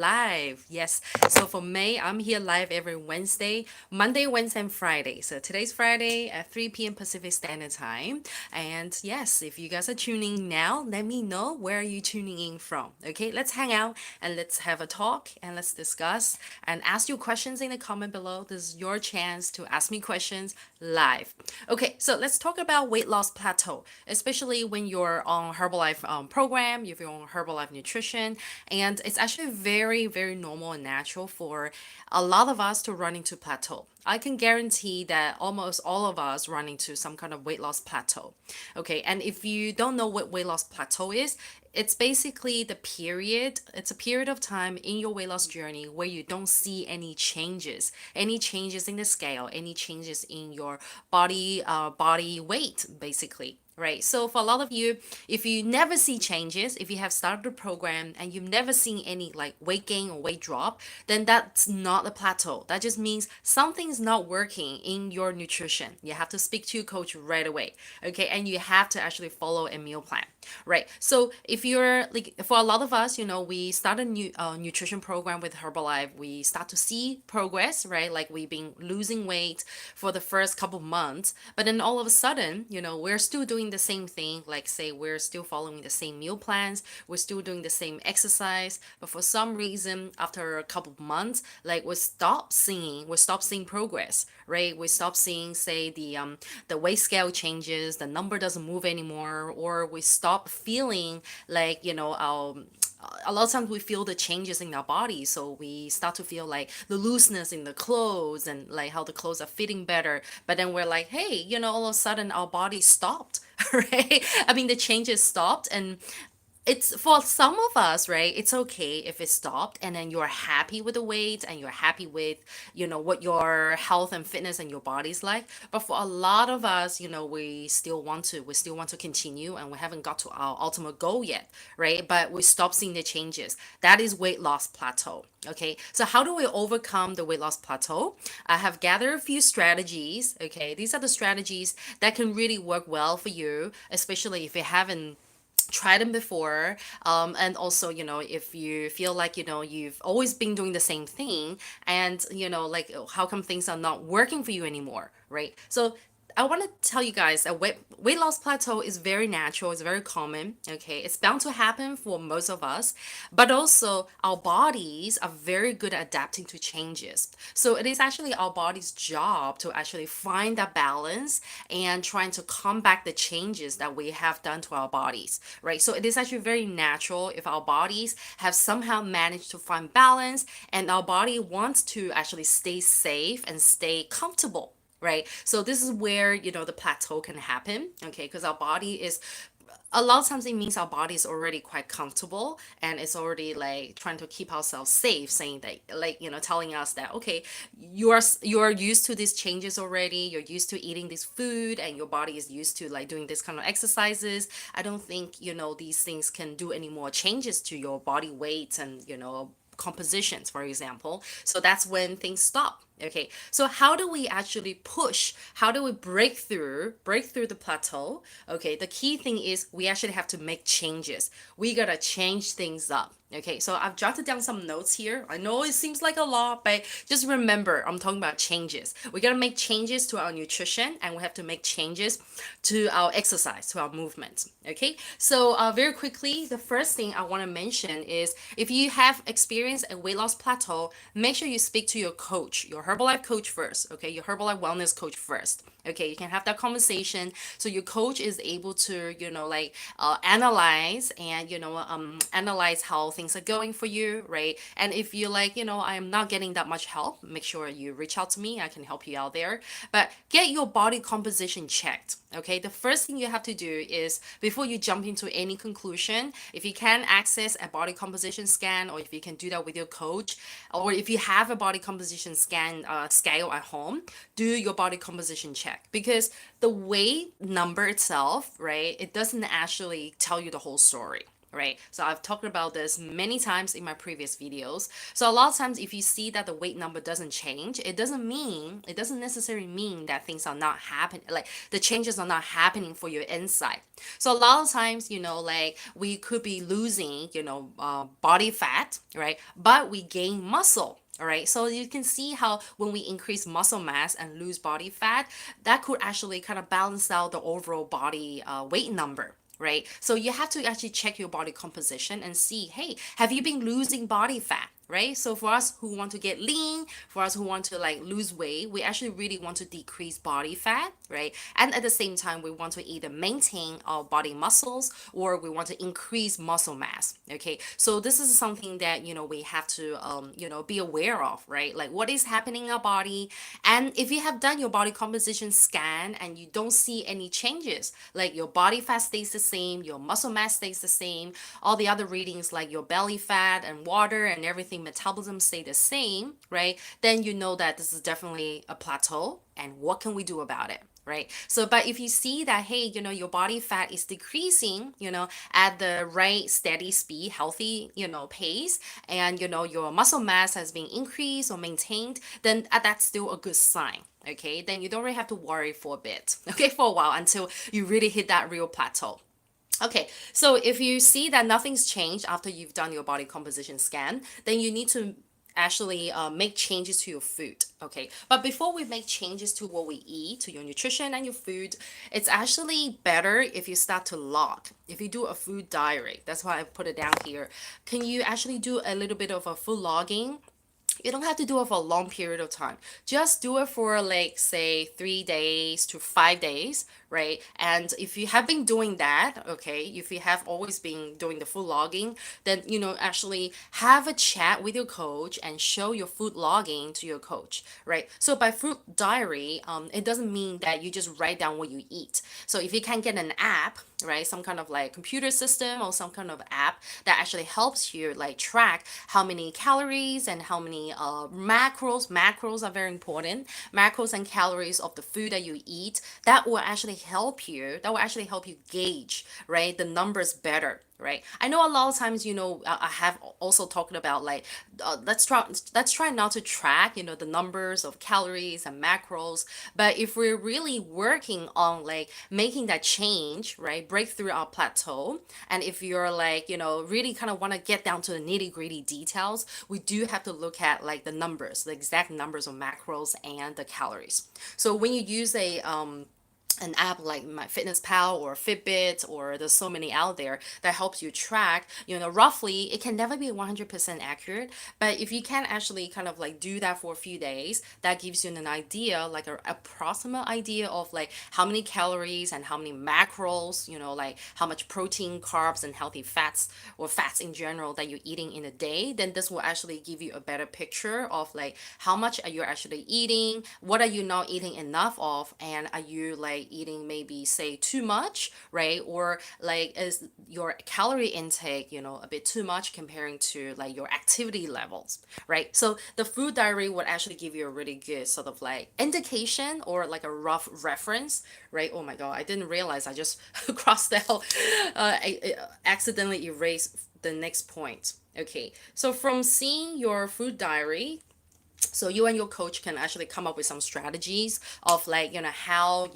Live. Yes. So for May, I'm here live every Wednesday, Monday, Wednesday, and Friday. So today's Friday at 3 p.m. Pacific Standard Time. And yes, if you guys are tuning now, let me know where are you tuning in from. Okay, let's hang out and let's have a talk and let's discuss and ask you questions in the comment below. This is your chance to ask me questions live. Okay, so let's talk about weight loss plateau, especially when you're on Herbalife program, if you're on Herbalife nutrition, and it's actually very, very normal and natural for a lot of us to run into plateau. I can guarantee that almost all of us run into some kind of weight loss plateau. Okay, and if you don't know what weight loss plateau is, it's basically it's a period of time in your weight loss journey where you don't see any changes in the scale, any changes in your body weight, basically. Right. So for a lot of you, if you never see changes, if you have started the program and you've never seen any like weight gain or weight drop, then that's not a plateau. That just means something's not working in your nutrition. You have to speak to your coach right away. Okay. And you have to actually follow a meal plan. Right. So if you're like, for a lot of us, we start a new nutrition program with Herbalife. We start to see progress, right? Like we've been losing weight for the first couple of months, but then all of a sudden, we're still doing the same thing. Like say we're still following the same meal plans, we're still doing the same exercise, but for some reason, after a couple of months, like we stop seeing progress, right? We stop seeing, say, the weight scale changes, the number doesn't move anymore, or we stop feeling like, a lot of times we feel the changes in our body, so we start to feel like the looseness in the clothes and like how the clothes are fitting better, but then we're like, hey, all of a sudden our body stopped. Right? I mean, the changes stopped, and it's for some of us, right? It's okay if it stopped and then you're happy with the weight and you're happy with, what your health and fitness and your body's like. But for a lot of us, we still want to continue, and we haven't got to our ultimate goal yet, right? But we stop seeing the changes. That is weight loss plateau. Okay, so how do we overcome the weight loss plateau? I have gathered a few strategies. Okay, these are the strategies that can really work well for you, especially if you haven't tried them before, and also, if you feel like, you've always been doing the same thing, and like, how come things are not working for you anymore, right? So I want to tell you guys that weight loss plateau is very natural, it's very common. Okay, it's bound to happen for most of us, but also our bodies are very good at adapting to changes. So it is actually our body's job to actually find that balance and trying to combat the changes that we have done to our bodies, right? So it is actually very natural if our bodies have somehow managed to find balance, and our body wants to actually stay safe and stay comfortable, right? So this is where, the plateau can happen, okay? Because our body is, a lot of times it means our body is already quite comfortable and it's already like trying to keep ourselves safe, saying that, like, telling us that, okay, you're used to these changes already, you're used to eating this food, and your body is used to like doing this kind of exercises. I don't think, these things can do any more changes to your body weight and, compositions, for example. So that's when things stop. Okay, so how do we actually push? How do we break through the plateau? Okay, the key thing is we actually have to make changes. We gotta change things up. Okay, so I've jotted down some notes here. I know it seems like a lot, but just remember, I'm talking about changes. We gotta make changes to our nutrition, and we have to make changes to our exercise, to our movement. Okay, so very quickly, the first thing I want to mention is if you have experienced a weight loss plateau, make sure you speak to your coach, your Herbalife coach first. Okay, your Herbalife wellness coach first. Okay, you can have that conversation so your coach is able to, like, analyze and, analyze how things are going for you, right? And if you're like, I'm not getting that much help, make sure you reach out to me. I can help you out there. But get your body composition checked. Okay, the first thing you have to do is, before you jump into any conclusion, if you can access a body composition scan, or if you can do that with your coach, or if you have a body composition scan scale at home, do your body composition check, because the weight number itself, right, it doesn't actually tell you the whole story. right? So I've talked about this many times in my previous videos. So a lot of times if you see that the weight number doesn't change, it doesn't necessarily mean that things are not happening, like the changes are not happening for your inside. So a lot of times, like we could be losing, body fat, right? But we gain muscle. All right, so you can see how when we increase muscle mass and lose body fat, that could actually kind of balance out the overall body weight number, right? So you have to actually check your body composition and see, hey, have you been losing body fat? Right? So for us who want to get lean, for us who want to like lose weight, we actually really want to decrease body fat, right? And at the same time, we want to either maintain our body muscles or we want to increase muscle mass. Okay. So this is something that, we have to, be aware of, right? Like what is happening in our body. And if you have done your body composition scan and you don't see any changes, like your body fat stays the same, your muscle mass stays the same, all the other readings like your belly fat and water and everything, metabolism stay the same, right? Then you know that this is definitely a plateau and what can we do about it? Right. So, but if you see that, hey, your body fat is decreasing, at the right steady speed, healthy, pace, and, your muscle mass has been increased or maintained, then that's still a good sign. Okay. Then you don't really have to worry for a bit, okay, for a while until you really hit that real plateau. Okay, so if you see that nothing's changed after you've done your body composition scan, then you need to actually make changes to your food. Okay, but before we make changes to what we eat, to your nutrition and your food, it's actually better if you start to log. If you do a food diary, that's why I put it down here. Can you actually do a little bit of a food logging? You don't have to do it for a long period of time. Just do it for like say 3 days to 5 days, right? And if you have been doing that, okay, if you have always been doing the food logging, then actually have a chat with your coach and show your food logging to your coach, right? So by food diary, it doesn't mean that you just write down what you eat. So if you can get an app, right, some kind of like computer system or some kind of app that actually helps you like track how many calories and how many macros are very important, macros and calories of the food that you eat, that will actually help you gauge, right, the numbers better, right? I know a lot of times, I have also talked about like let's try not to track, the numbers of calories and macros. But if we're really working on like making that change, right, break through our plateau, and if you're like, really kind of want to get down to the nitty gritty details, we do have to look at like the numbers, the exact numbers of macros and the calories. So when you use an app like MyFitnessPal or Fitbit, or there's so many out there that helps you track, roughly, it can never be 100% accurate, but if you can actually kind of like do that for a few days, that gives you an idea, like an approximate idea of like how many calories and how many macros, like how much protein, carbs, and healthy fats or fats in general that you're eating in a day. Then this will actually give you a better picture of like how much are you actually eating, what are you not eating enough of, and are you like eating maybe say too much, right? Or like is your calorie intake, a bit too much comparing to like your activity levels, right? So the food diary would actually give you a really good sort of like indication or like a rough reference, right? Oh my God, I didn't realize I just crossed out, I accidentally erased the next point. Okay, so from seeing your food diary, so you and your coach can actually come up with some strategies of like how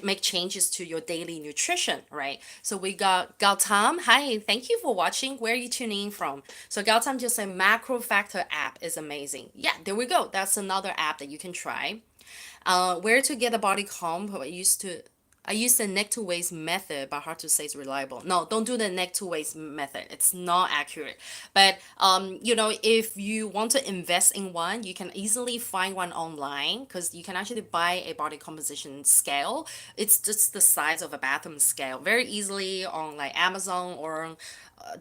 make changes to your daily nutrition, right? So we got Gautam. Hi, thank you for watching. Where are you tuning in from? So Gautam just said macro factor app is amazing. Yeah, there we go. That's another app that you can try. Where to get a body comp? I use the neck to waist method, but hard to say it's reliable. No, don't do the neck to waist method. It's not accurate. But if you want to invest in one, you can easily find one online because you can actually buy a body composition scale. It's just the size of a bathroom scale, very easily on like Amazon or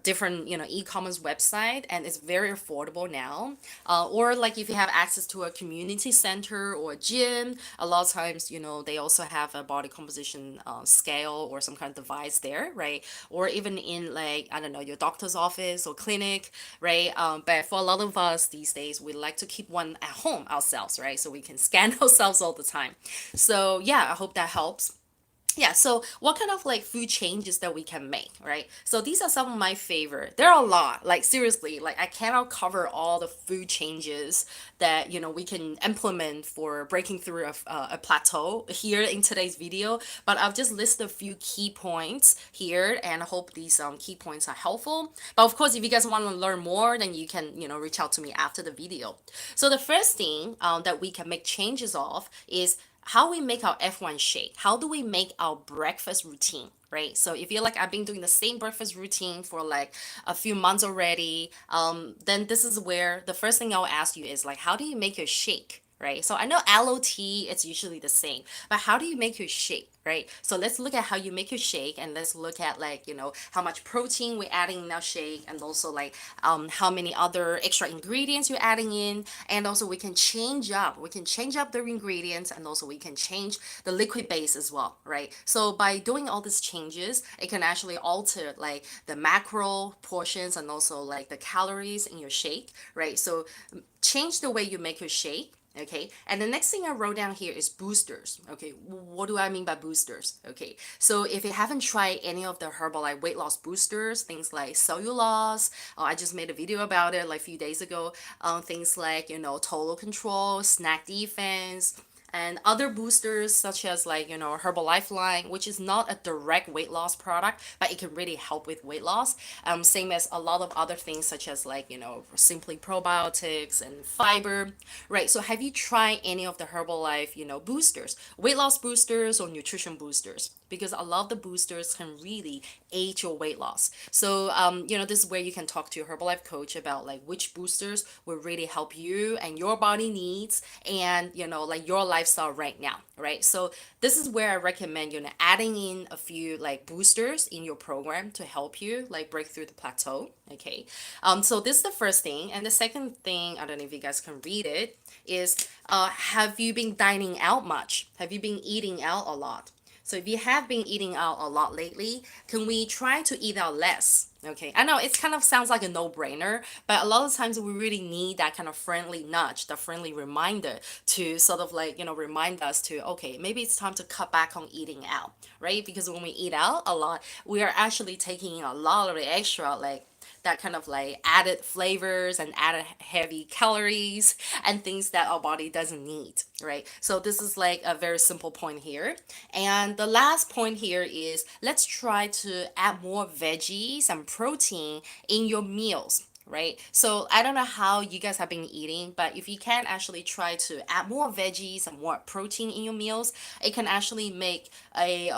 different e-commerce website, and it's very affordable now. Or like if you have access to a community center or a gym, a lot of times they also have a body composition scale or some kind of device there, right? Or even in like, I don't know, your doctor's office or clinic, right? But for a lot of us these days, we like to keep one at home ourselves, right? So we can scan ourselves all the time. So yeah, I hope that helps. Yeah, so what kind of like food changes that we can make, right? So these are some of my favorite. There are a lot. Like seriously, like I cannot cover all the food changes that we can implement for breaking through a plateau here in today's video. But I'll just list a few key points here, and I hope these key points are helpful. But of course, if you guys want to learn more, then you can reach out to me after the video. So the first thing that we can make changes of is how we make our F1 shake. How do we make our breakfast routine? Right. So if you're like, I've been doing the same breakfast routine for like a few months already, then this is where the first thing I'll ask you is like, how do you make your shake? Right. So I know aloe tea, it's usually the same, but how do you make your shake? Right. So let's look at how you make your shake, and let's look at like, how much protein we're adding in our shake, and also like how many other extra ingredients you're adding in. And also we can change up the ingredients, and also we can change the liquid base as well, right? So by doing all these changes, it can actually alter like the macro portions and also like the calories in your shake, right? So change the way you make your shake. Okay, and the next thing I wrote down here is boosters. Okay, what do I mean by boosters? Okay, so if you haven't tried any of the Herbalife weight loss boosters, things like cellulose, I just made a video about it like a few days ago. Things like total control, snack defense, and other boosters such as like Herbalife line, which is not a direct weight loss product, but it can really help with weight loss. Same as a lot of other things such as like simply probiotics and fiber, right? So have you tried any of the Herbalife boosters, weight loss boosters or nutrition boosters? Because a lot of the boosters can really aid your weight loss. So this is where you can talk to your Herbalife coach about like which boosters will really help you and your body needs, and like your lifestyle right now, right? So this is where I recommend adding in a few like boosters in your program to help you like break through the plateau. Okay. So this is the first thing, and the second thing, I don't know if you guys can read it, is have you been dining out much? Have you been eating out a lot? So if you have been eating out a lot lately, can we try to eat out less? Okay, I know it kind of sounds like a no-brainer, but a lot of times we really need that kind of friendly nudge, that friendly reminder to sort of like, remind us to, okay, maybe it's time to cut back on eating out, right? Because when we eat out a lot, we are actually taking a lot of the extra, like, that kind of like added flavors and added heavy calories and things that our body doesn't need, right? So this is like a very simple point here. And the last point here is let's try to add more veggies and protein in your meals, right? So I don't know how you guys have been eating, but if you can actually try to add more veggies and more protein in your meals, it can actually make a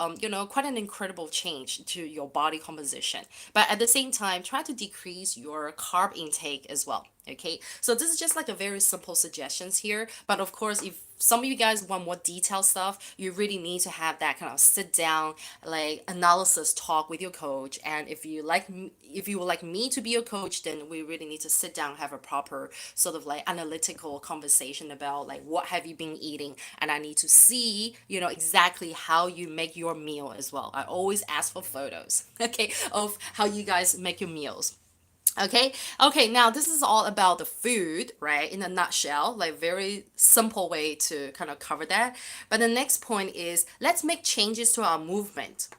quite an incredible change to your body composition. But at the same time, try to decrease your carb intake as well. Okay, so this is just like a very simple suggestions here. But of course, if some of you guys want more detailed stuff, you really need to have that kind of sit down like analysis talk with your coach. And if you would like me to be your coach, then we really need to sit down, have a proper sort of like analytical conversation about like what have you been eating, and I need to see exactly how you make your meal as well. I always ask for photos, okay, of how you guys make your meals. Okay, now this is all about the food, right? In a nutshell, like very simple way to kind of cover that. But the next point is let's make changes to our movement.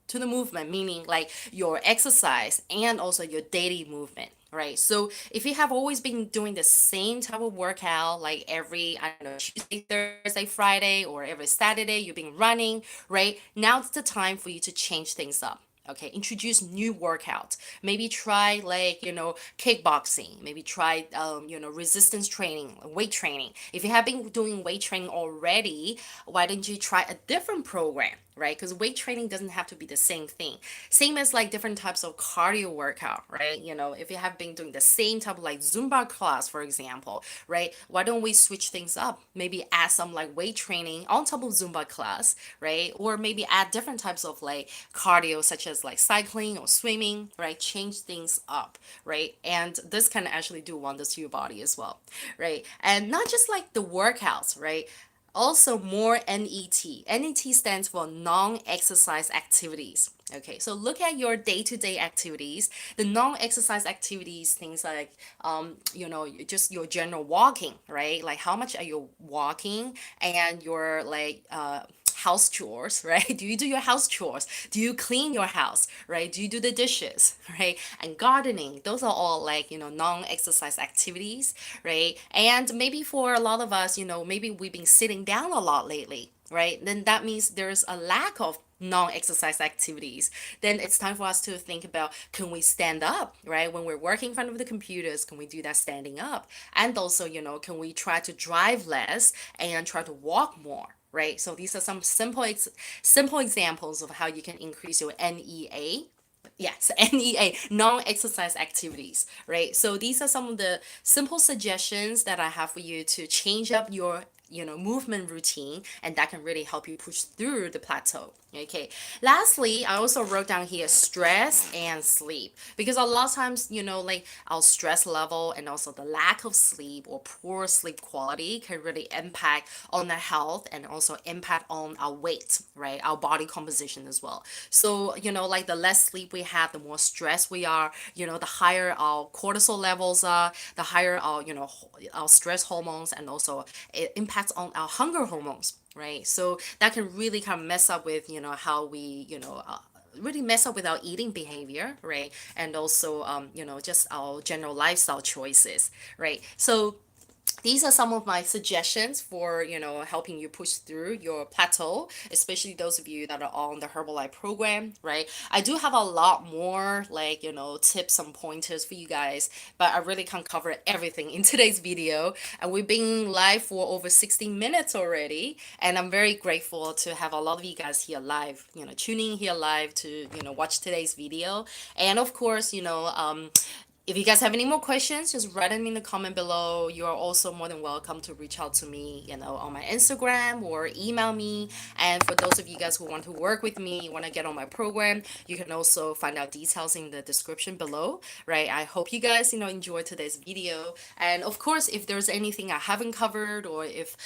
To the movement, meaning like your exercise and also your daily movement, right? So if you have always been doing the same type of workout, like every, I don't know, Tuesday, Thursday, Friday, or every Saturday, you've been running, right? Now's the time for you to change things up. Okay, introduce new workouts. Maybe try like kickboxing. Maybe try resistance training, weight training. If you have been doing weight training already, why don't you try a different program? Right? Because weight training doesn't have to be the same thing. Same as like different types of cardio workout, right? If you have been doing the same type of like Zumba class, for example, right? Why don't we switch things up? Maybe add some like weight training on top of Zumba class, right? Or maybe add different types of like cardio, such as like cycling or swimming, right? Change things up, right? And this can actually do wonders to your body as well, right? And not just like the workouts, right? Also, more NET. NET stands for non-exercise activities. Okay, so look at your day-to-day activities. The non-exercise activities, things like, just your general walking, right? Like how much are you walking, and your like, house chores, right? Do you do your house chores? Do you clean your house, right? Do you do the dishes, right? And gardening, those are all like, non-exercise activities, right? And maybe for a lot of us, maybe we've been sitting down a lot lately, right? Then that means there's a lack of non-exercise activities. Then it's time for us to think about, can we stand up, right? When we're working in front of the computers, can we do that standing up? And also, can we try to drive less and try to walk more, right? So these are some simple examples of how you can increase your NEA. Yes, NEA, non-exercise activities, right? So these are some of the simple suggestions that I have for you to change up your movement routine, and that can really help you push through the plateau. Okay, lastly, I also wrote down here stress and sleep, because a lot of times, like our stress level and also the lack of sleep or poor sleep quality can really impact on the health and also impact on our weight, right? Our body composition as well. So, like the less sleep we have, the more stress we are, the higher our cortisol levels are, the higher our, our stress hormones, and also it impacts on our hunger hormones, right? So that can really kind of mess up with, how we, really mess up with our eating behavior, right? And also, just our general lifestyle choices, right? So these are some of my suggestions for helping you push through your plateau, especially those of you that are on the Herbalife program, right? I do have a lot more like tips and pointers for you guys, but I really can't cover everything in today's video, and we've been live for over 60 minutes already, and I'm very grateful to have a lot of you guys here live, tuning here live to watch today's video. And of course, if you guys have any more questions, just write them in the comment below. You are also more than welcome to reach out to me, on my Instagram or email me. And for those of you guys who want to work with me, want to get on my program, you can also find out details in the description below, right? I hope you guys, enjoyed today's video. And of course, if there's anything I haven't covered, or if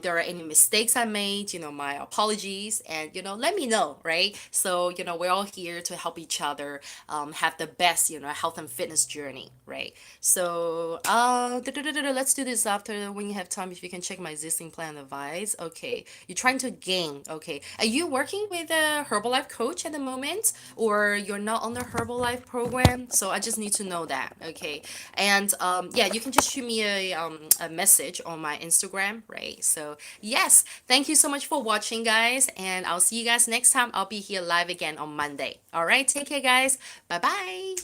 there are any mistakes I made, my apologies, and, let me know, right? So, we're all here to help each other have the best, health and fitness journey, right? So, let's do this after when you have time. If you can check my existing plan advice. Okay, you're trying to gain. Okay, are you working with a Herbalife coach at the moment, or you're not on the Herbalife program? So I just need to know that. Okay, and yeah, you can just shoot me a message on my Instagram, right? So yes, thank you so much for watching, guys, and I'll see you guys next time. I'll be here live again on Monday. All right, take care, guys. Bye bye.